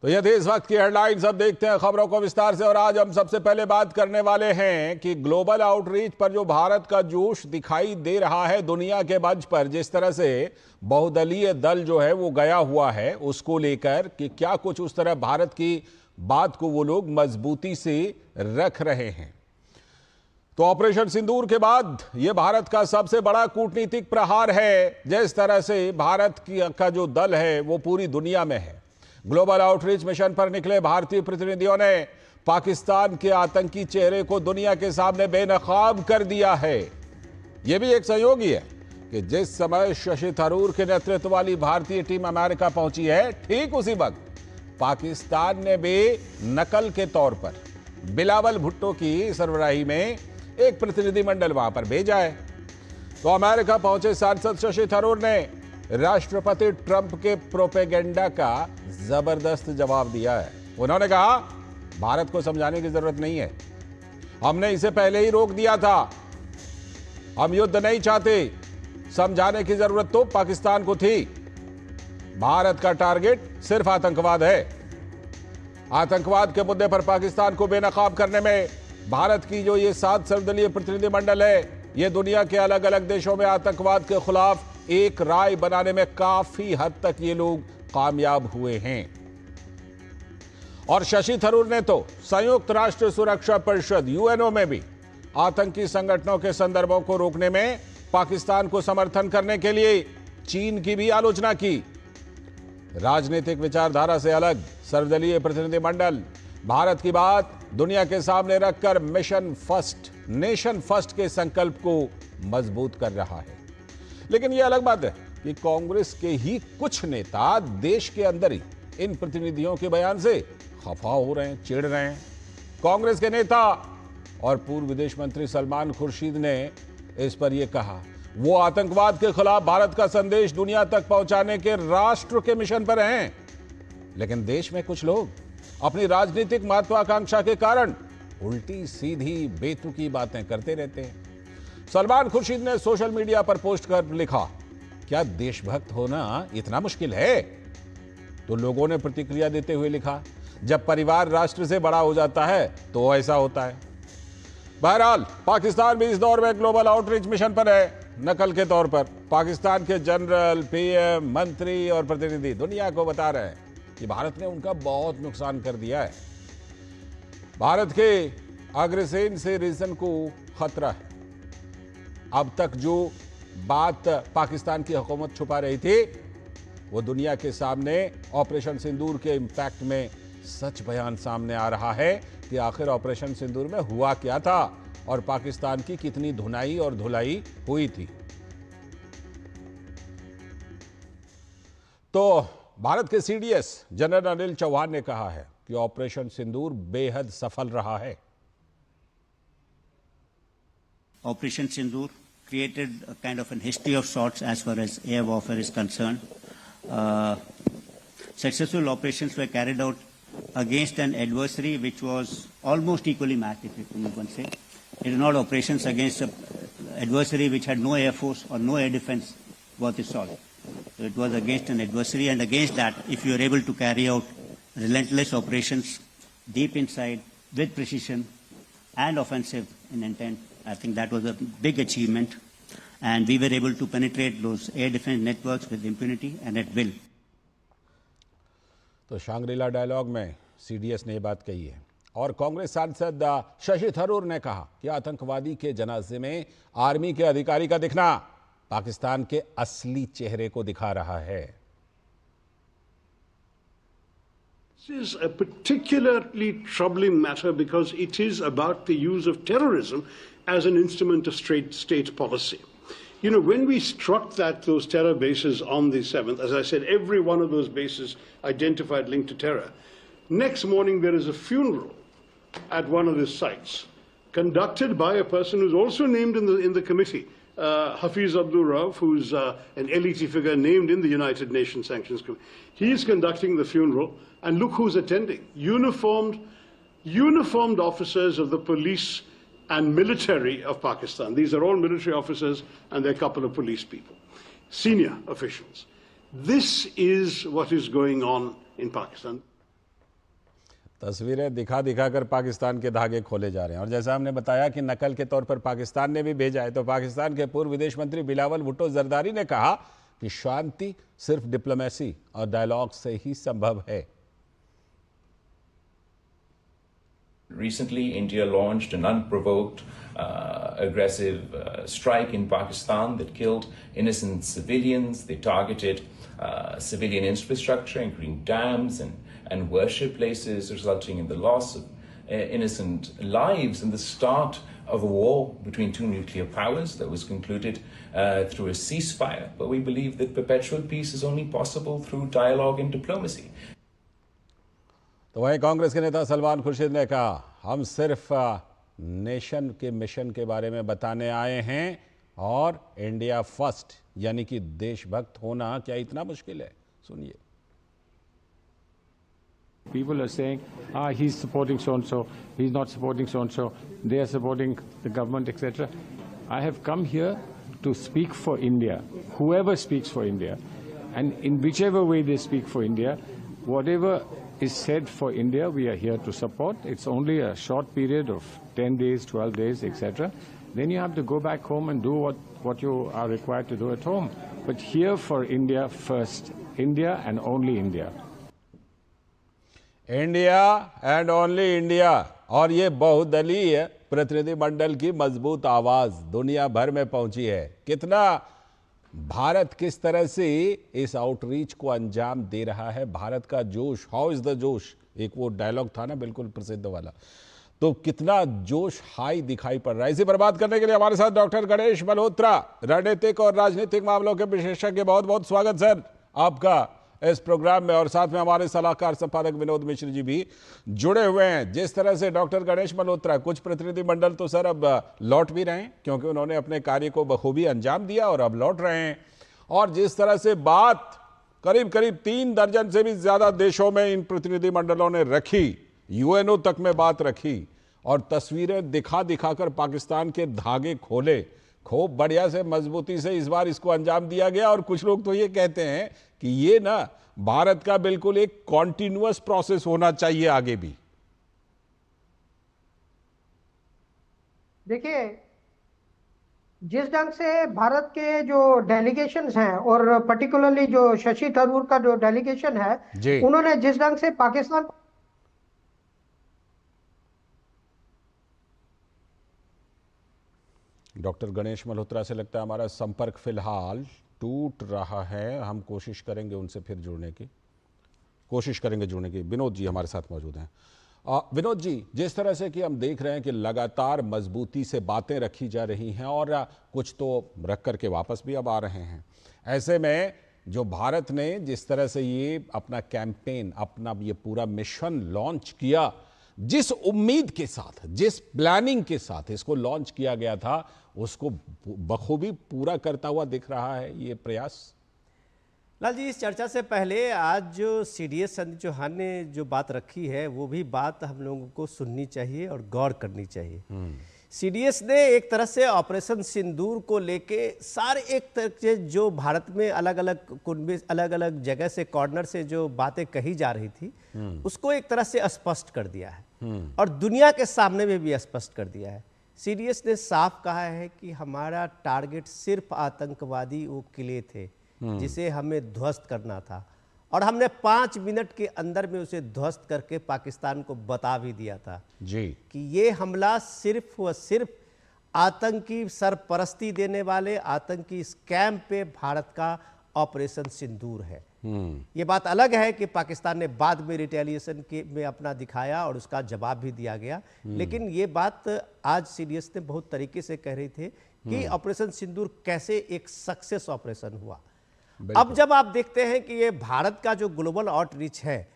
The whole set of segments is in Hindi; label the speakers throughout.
Speaker 1: तो ये थी इस वक्त की हेडलाइंस। अब देखते हैं खबरों को विस्तार से। और आज हम सबसे पहले बात करने वाले हैं कि ग्लोबल आउटरीच पर जो भारत का जोश दिखाई दे रहा है दुनिया के मंच पर, जिस तरह से बहुदलीय दल जो है वो गया हुआ है उसको लेकर कि क्या कुछ उस तरह भारत की बात को वो लोग मजबूती से रख रहे हैं। तो ऑपरेशन सिंदूर के बाद ये भारत का सबसे बड़ा कूटनीतिक प्रहार है। जिस तरह से भारत का जो दल है वो पूरी दुनिया में है। ग्लोबल आउटरीच मिशन पर निकले भारतीय प्रतिनिधियों ने पाकिस्तान के आतंकी चेहरे को दुनिया के सामने बेनकाब कर दिया है। यह भी एक संयोग ही है कि जिस समय शशि थरूर के नेतृत्व वाली भारतीय टीम अमेरिका पहुंची है, ठीक उसी वक्त पाकिस्तान ने भी नकल के तौर पर बिलावल भुट्टो की सरबराही में एक प्रतिनिधिमंडल वहां पर भेजा है। तो अमेरिका पहुंचे सांसद शशि थरूर ने राष्ट्रपति ट्रंप के प्रोपेगेंडा का जबरदस्त जवाब दिया है। उन्होंने कहा, भारत को समझाने की जरूरत नहीं है, हमने इसे पहले ही रोक दिया था, हम युद्ध नहीं चाहते, समझाने की जरूरत तो पाकिस्तान को थी। भारत का टारगेट सिर्फ आतंकवाद है। आतंकवाद के मुद्दे पर पाकिस्तान को बेनकाब करने में भारत की जो ये 7 सर्वदलीय प्रतिनिधिमंडल है, ये दुनिया के अलग अलग देशों में आतंकवाद के खिलाफ एक राय बनाने में काफी हद तक ये लोग कामयाब हुए हैं। और शशि थरूर ने तो संयुक्त राष्ट्र सुरक्षा परिषद यूएनओ में भी आतंकी संगठनों के संदर्भों को रोकने में पाकिस्तान को समर्थन करने के लिए चीन की भी आलोचना की। राजनीतिक विचारधारा से अलग सर्वदलीय प्रतिनिधिमंडल भारत की बात दुनिया के सामने रखकर मिशन फर्स्ट, नेशन फर्स्ट के संकल्प को मजबूत कर रहा है। लेकिन यह अलग बात है कि कांग्रेस के ही कुछ नेता देश के अंदर ही इन प्रतिनिधियों के बयान से खफा हो रहे हैं, चिढ़ रहे हैं। कांग्रेस के नेता और पूर्व विदेश मंत्री सलमान खुर्शीद ने इस पर यह कहा, वो आतंकवाद के खिलाफ भारत का संदेश दुनिया तक पहुंचाने के राष्ट्र के मिशन पर हैं, लेकिन देश में कुछ लोग अपनी राजनीतिक महत्वाकांक्षा के कारण उल्टी सीधी बेतुकी बातें करते रहते हैं। सलमान खुर्शीद ने सोशल मीडिया पर पोस्ट कर लिखा, क्या देशभक्त होना इतना मुश्किल है? तो लोगों ने प्रतिक्रिया देते हुए लिखा, जब परिवार राष्ट्र से बड़ा हो जाता है तो ऐसा होता है। बहरहाल पाकिस्तान भी इस दौर में ग्लोबल आउटरीच मिशन पर है। नकल के तौर पर पाकिस्तान के जनरल, पीएम, मंत्री और प्रतिनिधि दुनिया को बता रहे हैं कि भारत ने उनका बहुत नुकसान कर दिया है। भारत के अग्रसेन से रीजन को खतरा है। अब तक जो बात पाकिस्तान की हुकूमत छुपा रही थी वो दुनिया के सामने ऑपरेशन सिंदूर के इंपैक्ट में सच बयान सामने आ रहा है कि आखिर ऑपरेशन सिंदूर में हुआ क्या था और पाकिस्तान की कितनी धुनाई और धुलाई हुई थी। तो भारत के सीडीएस जनरल अनिल चौहान ने कहा है कि ऑपरेशन सिंदूर बेहद सफल रहा है।
Speaker 2: Operation Sindoor created a kind of a history of sorts as far as air warfare is concerned. Successful operations were carried out against an adversary which was almost equally matched, if you can say. It is not operations against an adversary which had no air force or no air defense worth its salt. So it was against an adversary, and against that, if you are able to carry out relentless operations deep inside with precision and offensive in intent, I think that was a big achievement, and we were able to penetrate those air defense networks with impunity and at will.
Speaker 1: तो शांग्रीला डायलॉग में सीडीएस ने यह बात कही है। और कांग्रेस सांसद शशि थरूर ने कहा कि आतंकवादी के जनाजे में आर्मी के अधिकारी का दिखना पाकिस्तान के असली चेहरे को दिखा रहा है।
Speaker 3: This is a particularly troubling matter because it is about the use of terrorism as an instrument of state policy. You know, when we struck those terror bases on the 7th, as I said, every one of those bases identified linked to terror. Next morning, there is a funeral at one of the sites, conducted by a person who's also named in the committee, Hafiz Abdul Rauf, who's an elite figure named in the United Nations Sanctions Committee. He is conducting the funeral, and look who's attending. Uniformed officers of the police and military of Pakistan. These are all military officers and they're a couple of police people, senior officials. This is what is going on in Pakistan.
Speaker 1: तस्वीरें दिखा दिखा कर पाकिस्तान के धागे खोले जा रहे हैं। और जैसा हमने बताया कि नकल के तौर पर पाकिस्तान ने भी भेजा है, तो पाकिस्तान के पूर्व विदेश मंत्री बिलावल भुट्टो जरदारी ने कहा कि शांति सिर्फ डिप्लोमेसी और डायलॉग से ही संभव है।
Speaker 4: Recently, India launched an unprovoked, aggressive strike in Pakistan that killed innocent civilians. They targeted civilian infrastructure, including dams and worship places, resulting in the loss of innocent lives and the start of a war between two nuclear powers that was concluded through a ceasefire. But we believe that perpetual peace is only possible through dialogue and diplomacy.
Speaker 1: तो वहीं कांग्रेस के नेता सलमान खुर्शीद ने कहा, हम सिर्फ नेशन के मिशन के बारे में बताने आए हैं और इंडिया फर्स्ट यानी कि देशभक्त होना क्या इतना मुश्किल है? सुनिए।
Speaker 5: People are saying, he's supporting so-and-so, he's not supporting so-and-so, they are supporting the government, etc. I have come here to speak for India, whoever speaks for India. And in whichever way they speak for India, whatever is said for India, we are here to support. It's only a short period of 10 days, 12 days, etc. Then you have to go back home and do what you are required to do at home. But here for India first, India and only India.
Speaker 1: India and only India. और ये बहुदलीय प्रतिनिधिमंडल की मजबूत आवाज दुनिया भर में पहुंची है। कितना भारत किस तरह से इस आउटरीच को अंजाम दे रहा है, भारत का जोश, हाउ इज द जोश, एक वो डायलॉग था ना बिल्कुल प्रसिद्ध वाला, तो कितना जोश हाई दिखाई पड़ रहा है। इसी पर बात करने के लिए हमारे साथ डॉक्टर गणेश मल्होत्रा, रणनीतिक और राजनीतिक मामलों के विशेषज्ञ। बहुत बहुत स्वागत सर आपका इस प्रोग्राम में। और साथ में हमारे सलाहकार संपादक विनोद मिश्र जी भी जुड़े हुए हैं। जिस तरह से डॉक्टर गणेश मल्होत्रा, कुछ प्रतिनिधिमंडल तो सर अब लौट भी रहे हैं क्योंकि उन्होंने अपने कार्य को बखूबी अंजाम दिया और अब लौट रहे हैं। और जिस तरह से बात करीब करीब 3 दर्जन से भी ज्यादा देशों में इन प्रतिनिधिमंडलों ने रखी, यूएनओ तक में बात रखी और तस्वीरें दिखा दिखाकर पाकिस्तान के धागे खोले, खूब बढ़िया से मजबूती से इस बार इसको अंजाम दिया गया। और कुछ लोग तो ये कहते हैं कि ये ना भारत का बिल्कुल एक कॉन्टिन्यूअस प्रोसेस होना चाहिए आगे भी।
Speaker 6: देखिए, जिस ढंग से भारत के जो डेलीगेशंस हैं और पर्टिकुलरली जो शशि थरूर का जो डेलीगेशन है, उन्होंने जिस ढंग से पाकिस्तान
Speaker 1: डॉक्टर गणेश मल्होत्रा से लगता है हमारा संपर्क फिलहाल टूट रहा है। हम कोशिश करेंगे उनसे फिर जुड़ने की, जुड़ने की। विनोद जी हमारे साथ मौजूद हैं। विनोद जी, जिस तरह से कि हम देख रहे हैं कि लगातार मजबूती से बातें रखी जा रही हैं और कुछ तो रख करके वापस भी अब आ रहे हैं, ऐसे में जो भारत ने जिस तरह से ये अपना कैंपेन, अपना ये पूरा मिशन लॉन्च किया, जिस उम्मीद के साथ, जिस प्लानिंग के साथ इसको लॉन्च किया गया था, उसको बखूबी पूरा करता हुआ दिख रहा है ये प्रयास।
Speaker 7: लाल जी, इस चर्चा से पहले आज जो सीडीएस संदीप चौहान ने जो बात रखी है, वो भी बात हम लोगों को सुननी चाहिए और गौर करनी चाहिए। सीडीएस ने एक तरह से ऑपरेशन सिंदूर को लेके सारे एक तरह से जो भारत में अलग अलग कुनबे, अलग अलग जगह से, कॉर्नर से जो बातें कही जा रही थी, उसको एक तरह से स्पष्ट कर दिया है और दुनिया के सामने में भी स्पष्ट कर दिया है। सीडीएस ने साफ कहा है कि हमारा टारगेट सिर्फ आतंकवादी वो किले थे जिसे हमें ध्वस्त करना था और हमने 5 मिनट के अंदर में उसे ध्वस्त करके पाकिस्तान को बता भी दिया था जी कि ये हमला सिर्फ व सिर्फ आतंकी सरपरस्ती देने वाले आतंकी स्कैम पे भारत का ऑपरेशन सिंदूर है। ये बात अलग है कि पाकिस्तान ने बाद में रिटेलिएशन के में अपना दिखाया और उसका जवाब भी दिया गया, लेकिन ये बात आज सीडीएस ने बहुत तरीके से कह रही थी कि ऑपरेशन सिंदूर कैसे एक सक्सेस ऑपरेशन हुआ। अब जब आप देखते हैं कि ये भारत का जो ग्लोबल आउटरीच है,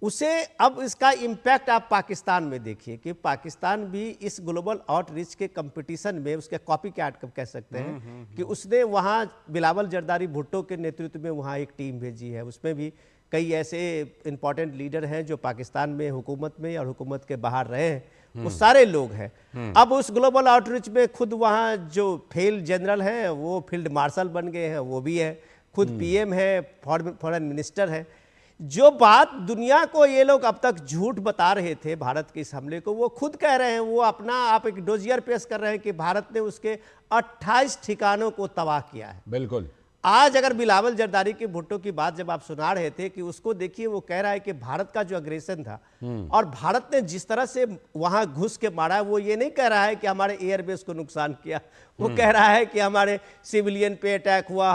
Speaker 7: उसे अब इसका इम्पैक्ट आप पाकिस्तान में देखिए कि पाकिस्तान भी इस ग्लोबल आउटरीच के कंपटीशन में उसके कॉपी कैट कह सकते हैं कि उसने वहाँ बिलावल जरदारी भुट्टो के नेतृत्व में वहाँ एक टीम भेजी है। उसमें भी कई ऐसे इंपॉर्टेंट लीडर हैं जो पाकिस्तान में हुकूमत में और हुकूमत के बाहर रहे हैं, वो सारे लोग हैं। अब उस ग्लोबल आउटरीच में खुद वहाँ जो फील्ड जनरल हैं वो फील्ड मार्शल बन गए हैं, वो भी है, खुद पीएम है, फॉरेन मिनिस्टर है। जो बात दुनिया को ये लोग अब तक झूठ बता रहे थे भारत के इस हमले को, वो खुद कह रहे हैं, वो अपना आप एक डोजियर पेश कर रहे हैं कि भारत ने उसके 28 ठिकानों को तबाह किया है।
Speaker 1: बिल्कुल।
Speaker 7: आज अगर बिलावल जरदारी के भुट्टो की बात जब आप सुना रहे थे कि उसको देखिए, वो कह रहा है कि भारत का जो अग्रेशन था और भारत ने जिस तरह से वहां घुस के मारा, वो ये नहीं कह रहा है कि हमारे एयरबेस को नुकसान किया, वो कह रहा है कि हमारे सिविलियन पे अटैक हुआ,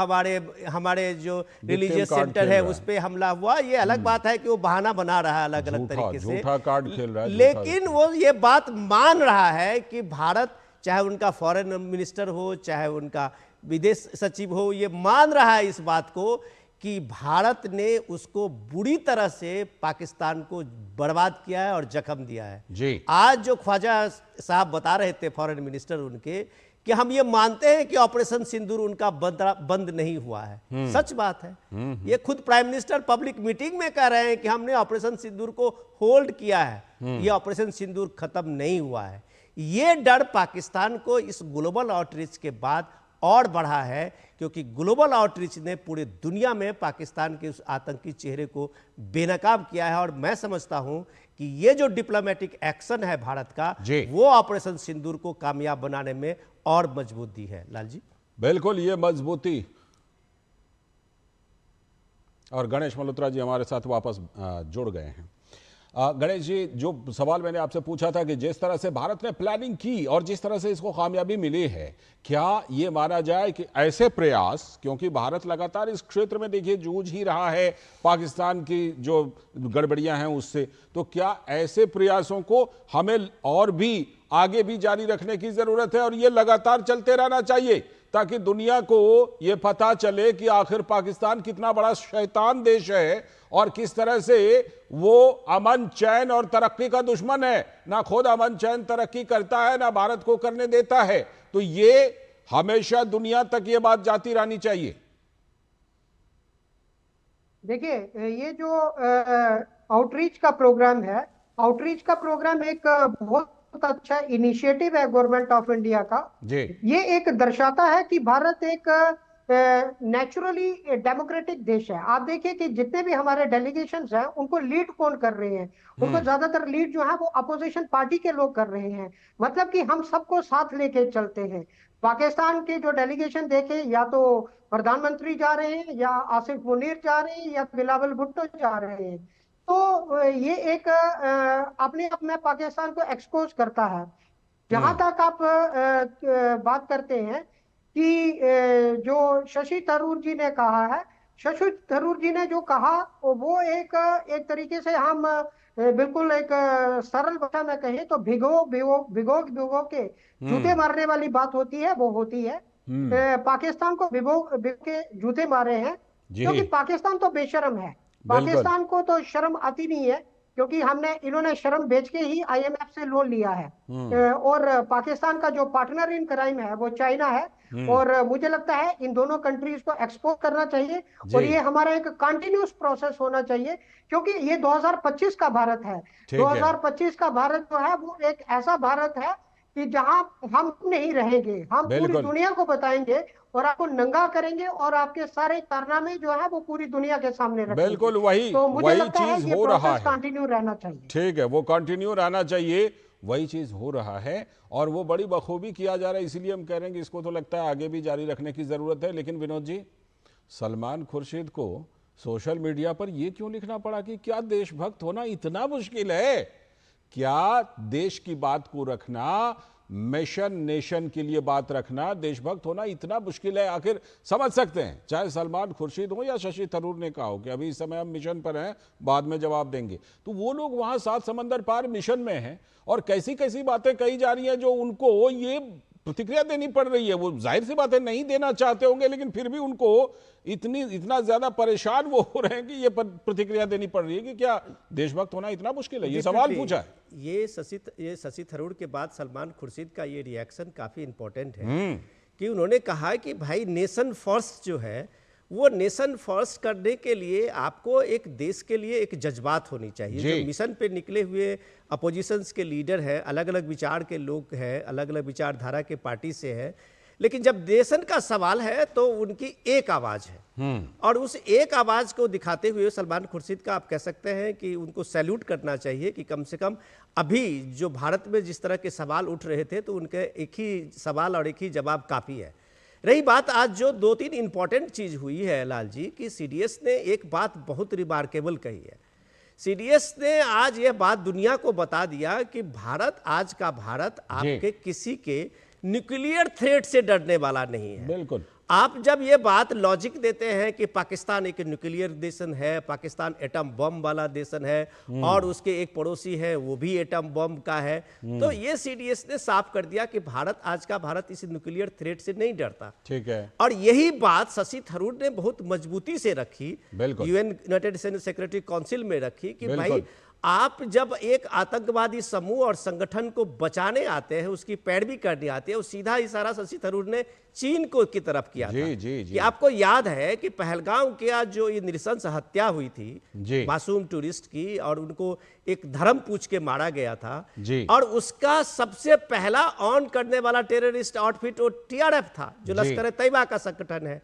Speaker 7: हमारे जो रिलीजियस सेंटर है उस पे हमला हुआ। ये अलग बात है कि वो बहाना बना रहा है अलग अलग तरीके से,
Speaker 1: झूठा कार्ड खेल रहा है।
Speaker 7: लेकिन वो ये बात मान रहा है कि भारत, चाहे उनका फॉरेन मिनिस्टर हो, चाहे उनका विदेश सचिव हो, ये मान रहा है इस बात को कि भारत ने उसको बुरी तरह से पाकिस्तान को बर्बाद किया है और जख्म दिया है
Speaker 1: जी।
Speaker 7: आज जो ख्वाजा साहब बता रहे थे फॉरेन मिनिस्टर उनके, कि हम ये मानते हैं कि ऑपरेशन सिंदूर उनका बंद नहीं हुआ है। सच बात है। ये खुद प्राइम मिनिस्टर पब्लिक मीटिंग में कह रहे हैं कि हमने ऑपरेशन सिंदूर को होल्ड किया है, ये ऑपरेशन सिंदूर खत्म नहीं हुआ है। ये डर पाकिस्तान को इस ग्लोबल आउटरीच के बाद और बढ़ा है, क्योंकि ग्लोबल आउटरीच ने पूरे दुनिया में पाकिस्तान के उस आतंकी चेहरे को बेनकाब किया है। और मैं समझता हूं कि ये जो डिप्लोमेटिक एक्शन है भारत का, वो ऑपरेशन सिंदूर को कामयाब बनाने में और मजबूत दी है। लाल जी,
Speaker 1: बिल्कुल, ये मजबूती। और गणेश मल्होत्रा जी हमारे साथ वापस जुड़ गए हैं। गणेश जी, जो सवाल मैंने आपसे पूछा था कि जिस तरह से भारत ने प्लानिंग की और जिस तरह से इसको कामयाबी मिली है, क्या ये माना जाए कि ऐसे प्रयास, क्योंकि भारत लगातार इस क्षेत्र में देखिए जूझ ही रहा है पाकिस्तान की जो गड़बड़ियां हैं उससे, तो क्या ऐसे प्रयासों को हमें और भी आगे भी जारी रखने की जरूरत है और ये लगातार चलते रहना चाहिए, ताकि दुनिया को ये पता चले कि आखिर पाकिस्तान कितना बड़ा शैतान देश है और किस तरह से वो अमन चैन और तरक्की का दुश्मन है, ना खुद अमन चैन तरक्की करता है, ना भारत को करने देता है। तो ये हमेशा दुनिया तक ये बात जाती रहनी चाहिए।
Speaker 6: देखिए, ये जो आउटरीच का प्रोग्राम है, आउटरीच का प्रोग्राम एक बहुत अच्छा इनिशिएटिव है गवर्नमेंट ऑफ इंडिया का जी। ये एक दर्शाता है कि भारत एक नेचुरली डेमोक्रेटिक देश है। आप देखिए कि जितने भी हमारे डेलीगेशंस हैं, उनको लीड कौन कर रहे हैं? उनको ज्यादातर लीड जो है वो अपोजिशन पार्टी के लोग कर रहे हैं। मतलब कि हम सबको साथ लेके चलते हैं। पाकिस्तान के जो डेलीगेशन देखे, या तो प्रधानमंत्री जा रहे हैं, या आसिफ मुनीर जा रहे हैं, या बिलावल भुट्टो जा रहे हैं। तो ये एक अपने आप में पाकिस्तान को एक्सपोज करता है। जहां तक आप बात करते हैं कि जो शशि थरूर जी ने कहा है, शशि थरूर जी ने जो कहा वो एक तरीके से हम बिल्कुल एक सरल भाषा में कहें तो भिगो के जूते मारने वाली बात होती है, वो होती है। पाकिस्तान को भिगो के जूते मारे हैं, क्योंकि पाकिस्तान तो बेशर्म है। पाकिस्तान को तो शर्म आती नहीं है, क्योंकि इन्होंने शर्म बेच के ही IMF से लोन लिया है। और पाकिस्तान का जो पार्टनर इन क्राइम है वो चाइना है। और मुझे लगता है इन दोनों कंट्रीज को एक्सपोज करना चाहिए, और ये हमारा एक कंटिन्यूस प्रोसेस होना चाहिए, क्योंकि ये 2025 का भारत है। 2025 का भारत जो है वो एक ऐसा भारत है कि जहां हम नहीं रहेंगे, हम पूरी दुनिया को बताएंगे और आपको नंगा करेंगे, और आपके सारे कारनामे जो है वो पूरी दुनिया के सामने रखेंगे।
Speaker 1: बिल्कुल वही चीज हो रहा है,
Speaker 6: कंटिन्यू रहना चाहिए।
Speaker 1: ठीक है, वो कंटिन्यू रहना चाहिए, वही चीज हो रहा है और वो बड़ी बखूबी किया जा रहा है। इसलिए हम कह रहे हैं कि इसको तो लगता है आगे भी जारी रखने की जरूरत है। लेकिन विनोद जी, सलमान खुर्शीद को सोशल मीडिया पर यह क्यों लिखना पड़ा कि क्या देशभक्त होना इतना मुश्किल है? क्या देश की बात को रखना, मिशन नेशन के लिए बात रखना, देशभक्त होना इतना मुश्किल है? आखिर समझ सकते हैं, चाहे सलमान खुर्शीद हो या शशि थरूर ने कहा हो कि अभी इस समय हम मिशन पर हैं, बाद में जवाब देंगे, तो वो लोग वहां 7 समंदर पार मिशन में हैं और कैसी कैसी बातें कही जा रही हैं जो उनको ये प्रतिक्रिया देनी पड़ रही है। वो जाहिर सी बातें नहीं देना चाहते होंगे, लेकिन फिर भी उनको इतना ज्यादा परेशान वो हो रहे हैं कि ये प्रतिक्रिया देनी पड़ रही है कि क्या देशभक्त होना इतना मुश्किल है? ये सवाल पूछा है।
Speaker 7: ये शशि थरूर के बाद सलमान खुर्शीद का ये रिएक्शन काफी इंपॉर्टेंट है कि उन्होंने कहा कि भाई नेशन फर्स्ट जो है, वो नेशन फर्स्ट करने के लिए आपको एक देश के लिए एक जज्बात होनी चाहिए। जो मिशन पे निकले हुए अपोजिशंस के लीडर हैं, अलग अलग विचार के लोग हैं, अलग अलग विचारधारा के पार्टी से हैं, लेकिन जब देशन का सवाल है तो उनकी एक आवाज है, और उस एक आवाज को दिखाते हुए सलमान खुर्शीद का आप कह सकते हैं कि उनको सैल्यूट करना चाहिए कि कम से कम अभी जो भारत में जिस तरह के सवाल उठ रहे थे तो उनके एक ही सवाल और एक ही जवाब काफ़ी है। रही बात आज जो 2-3 इंपॉर्टेंट चीज़ हुई है लाल जी, कि सीडीएस ने एक बात बहुत रिमार्केबल कही है। सीडीएस ने आज यह बात दुनिया को बता दिया कि भारत, आज का भारत आपके किसी के न्यूक्लियर थ्रेट से डरने वाला नहीं है।
Speaker 1: बिल्कुल।
Speaker 7: आप जब ये बात लॉजिक देते हैं कि पाकिस्तान एक न्यूक्लियर देशन है, पाकिस्तान एटम बम वाला देशन है, और उसके एक पड़ोसी है वो भी एटम बम का है, तो ये सीडीएस ने साफ कर दिया कि भारत, आज का भारत इस न्यूक्लियर थ्रेट से नहीं डरता।
Speaker 1: ठीक है।
Speaker 7: और यही बात शशि थरूर ने बहुत मजबूती से रखी, UN United nation secretary council में रखी कि भाई आप जब एक आतंकवादी समूह और संगठन को बचाने आते हैं, उसकी पैरवी करने आते हैं, सीधा इशारा शशि थरूर ने चीन को की तरफ किया था। कि आपको याद है कि पहलगाम के आज जो ये नृशंस हत्या हुई थी मासूम टूरिस्ट की, और उनको एक धर्म पूछ के मारा गया था, और उसका सबसे पहला ऑन करने वाला टेररिस्ट आउटफिट वो टीआरएफ था, जो लश्कर तैयबा का संगठन है।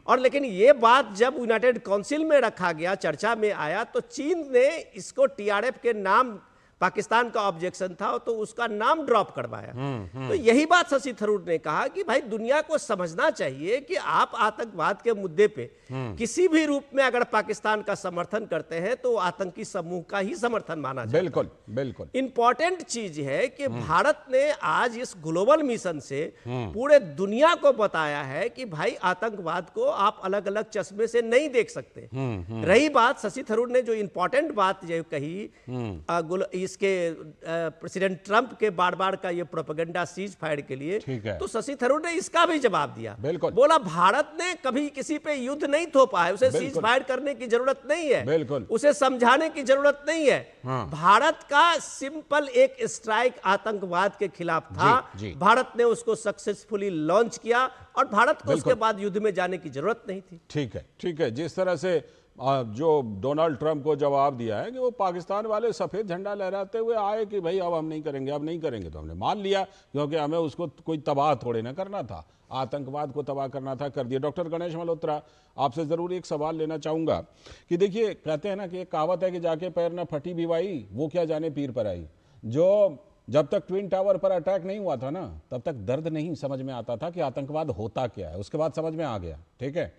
Speaker 7: और लेकिन ये बात जब यूनाइटेड काउंसिल में रखा गया, चर्चा में आया, तो चीन ने इसको टीआरएफ के नाम, पाकिस्तान का ऑब्जेक्शन था तो उसका नाम ड्रॉप करवाया। तो यही बात शशि थरूर ने कहा कि भाई दुनिया को समझना चाहिए कि आप आतंकवाद के मुद्दे पे किसी भी रूप में अगर पाकिस्तान का समर्थन करते हैं तो आतंकी समूह का ही समर्थन माना जाता है।
Speaker 1: बिल्कुल बिल्कुल।
Speaker 7: इंपॉर्टेंट चीज है कि भारत ने आज इस ग्लोबल मिशन से पूरे दुनिया को बताया है कि भाई आतंकवाद को आप अलग अलग चश्मे से नहीं देख सकते। रही बात शशि थरूर ने जो इंपॉर्टेंट बात जो कही इसके प्रेसिडेंट ट्रंप के बार बार का ये प्रोपेगेंडा सीज फायर के लिए, तो शशि थरूर ने इसका भी जवाब दिया। बोला भारत ने कभी किसी पे युद्ध नहीं थोपा है, उसे सीज फायर करने की जरूरत नहीं है, उसे समझाने की जरूरत नहीं है। भारत का सिंपल एक स्ट्राइक आतंकवाद के खिलाफ था, भारत ने उसको सक्सेसफुली लॉन्च किया और भारत को उसके बाद युद्ध में जाने की जरूरत नहीं थी।
Speaker 1: ठीक है, ठीक है। जिस तरह से जो डोनाल्ड ट्रंप को जवाब दिया है कि वो पाकिस्तान वाले सफ़ेद झंडा लहराते हुए आए कि भाई अब हम नहीं करेंगे, अब नहीं करेंगे, तो हमने मान लिया क्योंकि हमें उसको कोई तबाह थोड़े ना करना था, आतंकवाद को तबाह करना था, कर दिया। डॉक्टर गणेश मल्होत्रा, आपसे ज़रूर एक सवाल लेना चाहूँगा कि देखिए, कहते हैं ना कि एक कहावत है कि जाके पैर ना फटी भिवाई, वो क्या जाने पीर पर आई। जो जब तक ट्विन टावर पर अटैक नहीं हुआ था ना, तब तक दर्द नहीं समझ में आता था कि आतंकवाद होता क्या है, उसके बाद समझ में आ गया। ठीक है।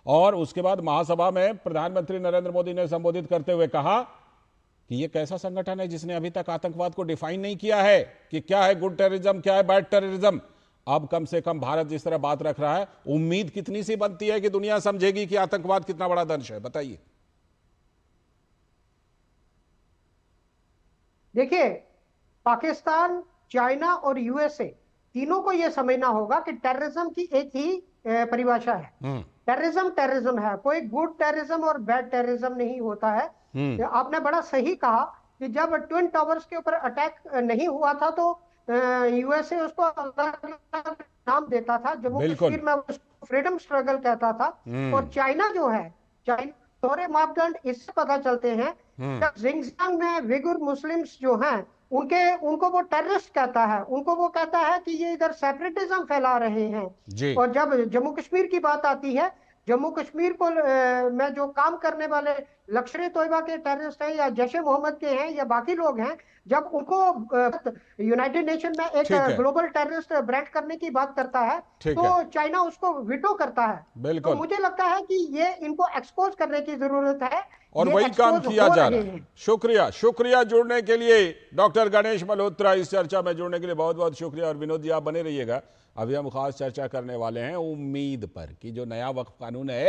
Speaker 1: और उसके बाद महासभा में प्रधानमंत्री नरेंद्र मोदी ने संबोधित करते हुए कहा कि ये कैसा संगठन है जिसने अभी तक आतंकवाद को डिफाइन नहीं किया है कि क्या है गुड टेररिज्म, क्या है बैड टेररिज्म। अब कम से कम भारत जिस तरह बात रख रहा है, उम्मीद कितनी सी बनती है कि दुनिया समझेगी कि आतंकवाद कितना बड़ा दंश है, बताइए।
Speaker 6: देखिए, पाकिस्तान, चाइना और यूएसए तीनों को यह समझना होगा कि टेररिज्म की एक ही परिभाषा है। टेररिज्म है, कोई गुड टेररिज्म और बैड टेररिज्म नहीं होता है। आपने बड़ा सही कहा कि जब ट्विन टावर्स के ऊपर अटैक नहीं हुआ था तो यूएसए उसको अलग नाम देता था, जम्मू कश्मीर में उसको फ्रीडम स्ट्रगल कहता था। और चाइना जो है, चाइना दोहरे मापदंड इससे पता चलते हैं, जिंगजांग में विगुर मुस्लिम्स जो हैं उनको वो टेररिस्ट कहता है, उनको वो कहता है कि ये इधर सेपरेटिज्म फैला रहे हैं। और जब जम्मू कश्मीर की बात आती है, जम्मू कश्मीर को में जो काम करने वाले लश्कर तोयबा के टेररिस्ट हैं या जैश ए मोहम्मद के हैं या बाकी लोग हैं, जब उनको यूनाइटेड नेशन में एक ग्लोबल टेररिस्ट ब्रांड करने की बात करता है तो चाइना उसको विटो करता है। तो मुझे लगता है कि ये इनको एक्सपोज करने की जरूरत है
Speaker 1: और वही काम किया जा रहा है। शुक्रिया जुड़ने के लिए डॉक्टर गणेश मल्होत्रा, इस चर्चा में जुड़ने के लिए बहुत बहुत शुक्रिया। और विनोद जी, आप बने रहिएगा, अभी हम खास चर्चा करने वाले हैं उम्मीद पर कि जो नया वक्फ कानून है